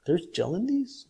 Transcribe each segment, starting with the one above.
There's gel in these?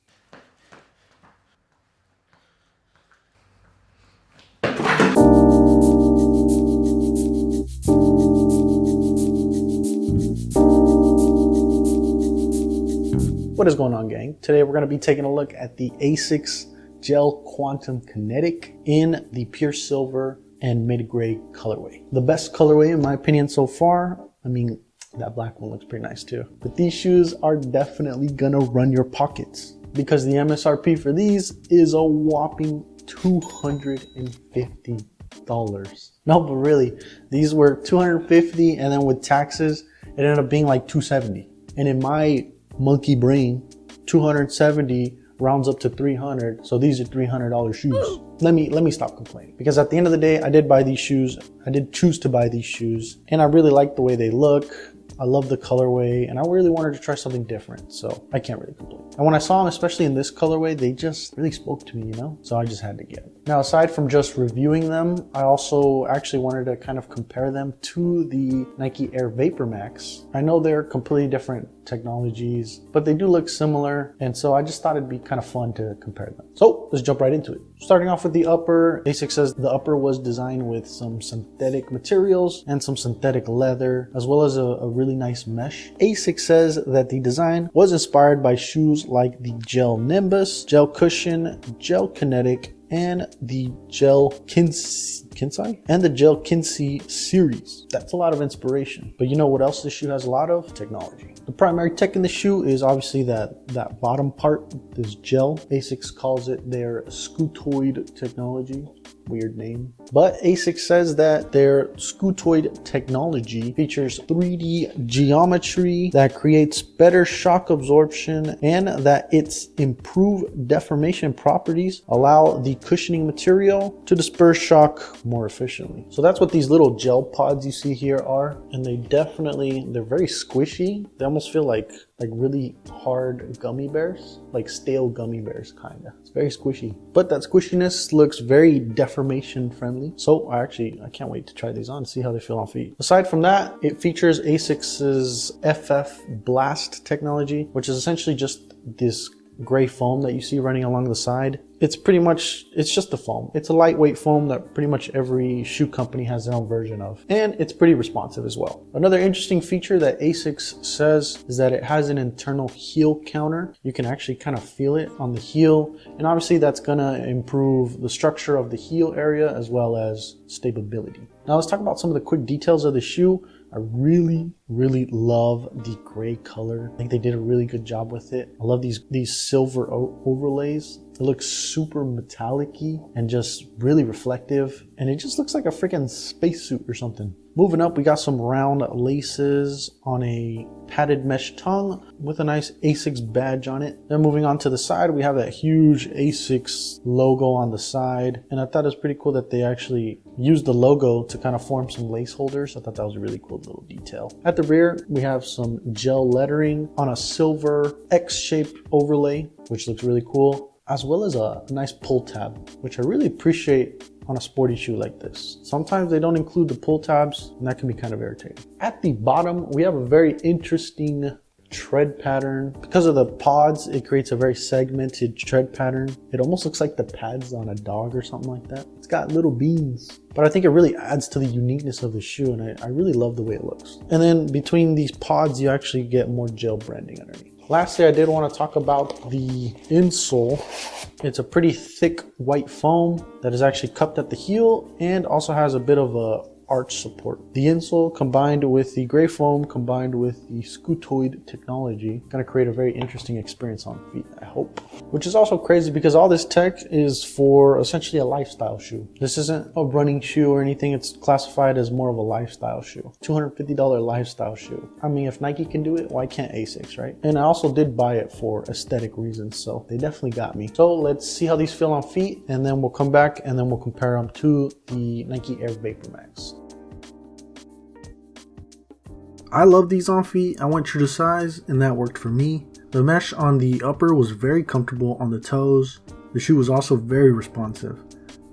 What is going on, gang? Today we're going to be taking a look at the Asics Gel Quantum Kinetic in the pure silver and mid-gray colorway. The best colorway in my opinion so far. I mean, that black one looks pretty nice too. But these shoes are definitely gonna run your pockets because the MSRP for these is a whopping $250. No, but really, these were $250 and then with taxes, it ended up being like $270. And in my monkey brain, $270 rounds up to $300, so these are $300 shoes. Let me stop complaining, because at the end of the day, I did buy these shoes. I did choose to buy these shoes, and I really like the way they look. I love the colorway, and I really wanted to try something different, so I can't really complain. And when I saw them, especially in this colorway, they just really spoke to me, you know? So I just had to get them. Now, aside from just reviewing them, I also actually wanted to kind of compare them to the Nike Air VAPORMAX. I know they're completely different technologies, but they do look similar, and so I just thought it'd be kind of fun to compare them. So let's jump right into it. Starting off with the upper, Asics says the upper was designed with some synthetic materials and some synthetic leather, as well as a really nice mesh. Asics says that the design was inspired by shoes like the Gel Nimbus, Gel Cushion, Gel Kinetic, and the Gel Kinsei and the Gel Kinsei series. That's a lot of inspiration. But you know what else this shoe has a lot of? Technology. The primary tech in the shoe is obviously that bottom part, this gel. Asics calls it their scutoid technology. Weird name. But Asics says that their scutoid technology features 3D geometry that creates better shock absorption, and that its improved deformation properties allow the cushioning material to disperse shock more efficiently. So that's what these little gel pods you see here are, and they're very squishy. They almost feel like really hard gummy bears, like stale gummy bears kinda. It's very squishy, but that squishiness looks very deformation friendly. So I can't wait to try these on, see how they feel on feet. Aside from that, it features Asics's FF Blast technology, which is essentially just this gray foam that you see running along the side. It's just a foam. It's a lightweight foam that pretty much every shoe company has their own version of. And it's pretty responsive as well. Another interesting feature that Asics says is that it has an internal heel counter. You can actually kind of feel it on the heel. And obviously that's gonna improve the structure of the heel area as well as stability. Now let's talk about some of the quick details of the shoe. I really love the gray color. I think they did a really good job with it. I love these silver overlays. It looks super metallic-y and just really reflective. And it just looks like a freaking spacesuit or something. Moving up, we got some round laces on a padded mesh tongue with a nice Asics badge on it. Then moving on to the side, we have that huge Asics logo on the side. And I thought it was pretty cool that they actually used the logo to kind of form some lace holders. I thought that was a really cool little detail. At the rear, we have some gel lettering on a silver X-shaped overlay, which looks really cool, as well as a nice pull tab, which I really appreciate on a sporty shoe like this. Sometimes they don't include the pull tabs, and that can be kind of irritating. At the bottom, we have a very interesting tread pattern. Because of the pods, it creates a very segmented tread pattern. It almost looks like the pads on a dog or something like that. It's got little beans, but I think it really adds to the uniqueness of the shoe, and I really love the way it looks. And then between these pods, you actually get more gel branding underneath. Lastly, I did want to talk about the insole. It's a pretty thick white foam that is actually cupped at the heel and also has a bit of a arch support. The insole combined with the gray foam combined with the scutoid technology going to create a very interesting experience on feet, I hope. Which is also crazy because all this tech is for essentially a lifestyle shoe. This isn't a running shoe or anything. It's classified as more of a lifestyle shoe. $250 lifestyle shoe. I mean, if Nike can do it, why can't Asics, right? And I also did buy it for aesthetic reasons, so they definitely got me. So let's see how these feel on feet, and then we'll come back and then we'll compare them to the Nike Air VAPORMAX. I love these on feet. I went true to size and that worked for me. The mesh on the upper was very comfortable on the toes. The shoe was also very responsive.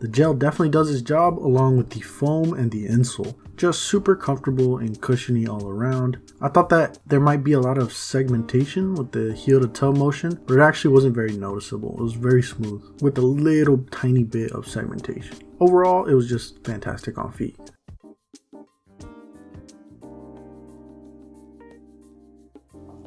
The gel definitely does its job along with the foam and the insole. Just super comfortable and cushiony all around. I thought that there might be a lot of segmentation with the heel to toe motion, but it actually wasn't very noticeable. It was very smooth with a little tiny bit of segmentation. Overall, it was just fantastic on feet.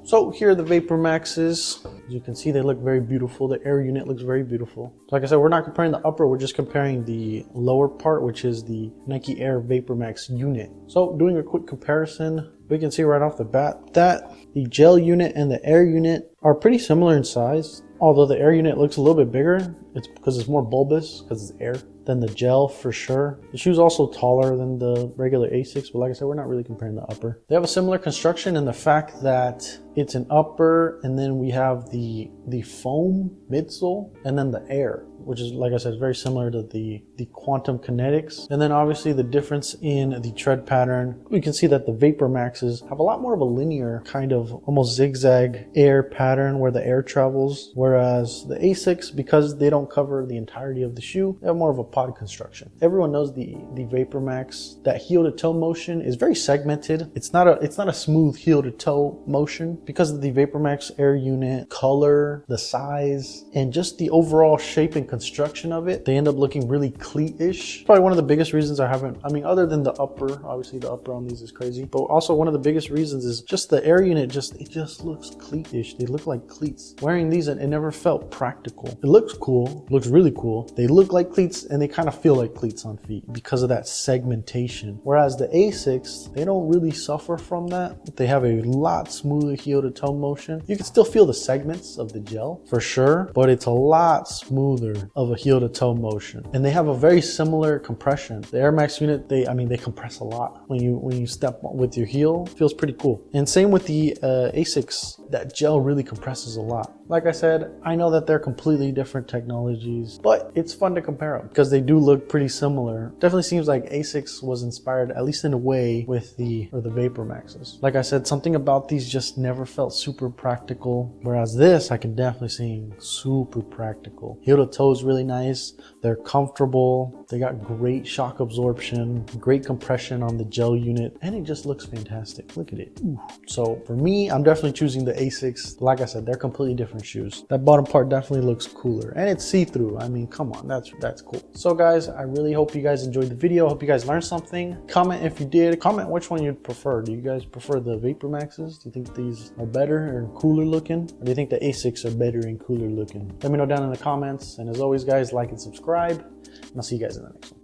So here are the VAPORMAXes. As you can see, they look very beautiful. The air unit looks very beautiful. Like I said, we're not comparing the upper, we're just comparing the lower part, which is the Nike Air VAPORMAX unit. So doing a quick comparison, we can see right off the bat that the gel unit and the air unit are pretty similar in size. Although the air unit looks a little bit bigger, it's because it's more bulbous, because it's air, than the gel for sure. The shoe's also taller than the regular Asics, but like I said, we're not really comparing the upper. They have a similar construction in the fact that it's an upper, and then we have the foam midsole, and then the air, which is, like I said, very similar to the Quantum KINETICs. And then obviously the difference in the tread pattern, we can see that the VAPORMAXes have a lot more of a linear kind of almost zigzag air pattern where the air travels, whereas the Asics, because they don't cover the entirety of the shoe, they have more of a pod construction. Everyone knows the VAPORMAX, that heel to toe motion is very segmented. It's not a smooth heel to toe motion because of the VAPORMAX air unit, color, the size, and just the overall shape and construction of it. They end up looking really cleat-ish. Probably one of the biggest reasons I mean, other than the upper, obviously the upper on these is crazy, but also one of the biggest reasons is just the air unit, it just looks cleat-ish. They look like cleats. Wearing these, it never felt practical. It looks cool, looks really cool. They look like cleats and they kind of feel like cleats on feet because of that segmentation. Whereas the Asics, they don't really suffer from that. They have a lot smoother heel to toe motion. You can still feel the segments of the gel for sure, but it's a lot smoother of a heel to toe motion. And they have a very similar compression. The Air Max unit, they compress a lot. When you step with your heel, it feels pretty cool. And same with the Asics, that gel really compresses a lot. Like I said, I know that they're completely different technologies, but it's fun to compare them because they do look pretty similar. Definitely seems like Asics was inspired, at least in a way, with the VAPORMAXes. Like I said, something about these just never felt super practical, whereas this I can definitely see super practical. Heel to toe is really nice. They're comfortable. They got great shock absorption, great compression on the gel unit, and it just looks fantastic. Look at it. Ooh. So for me, I'm definitely choosing the Asics. Like I said, they're completely different shoes. That bottom part definitely looks cooler, and it's see-through. I mean, come on, that's cool. So guys, I really hope you guys enjoyed the video. Hope you guys learned something. Comment if you did. Comment which one you'd prefer. Do you guys prefer the VAPORMAXes? Do you think these are better and cooler looking, or do you think the Asics are better and cooler looking? Let me know down in the comments. And as always, guys, like and subscribe, and I'll see you guys in the next one.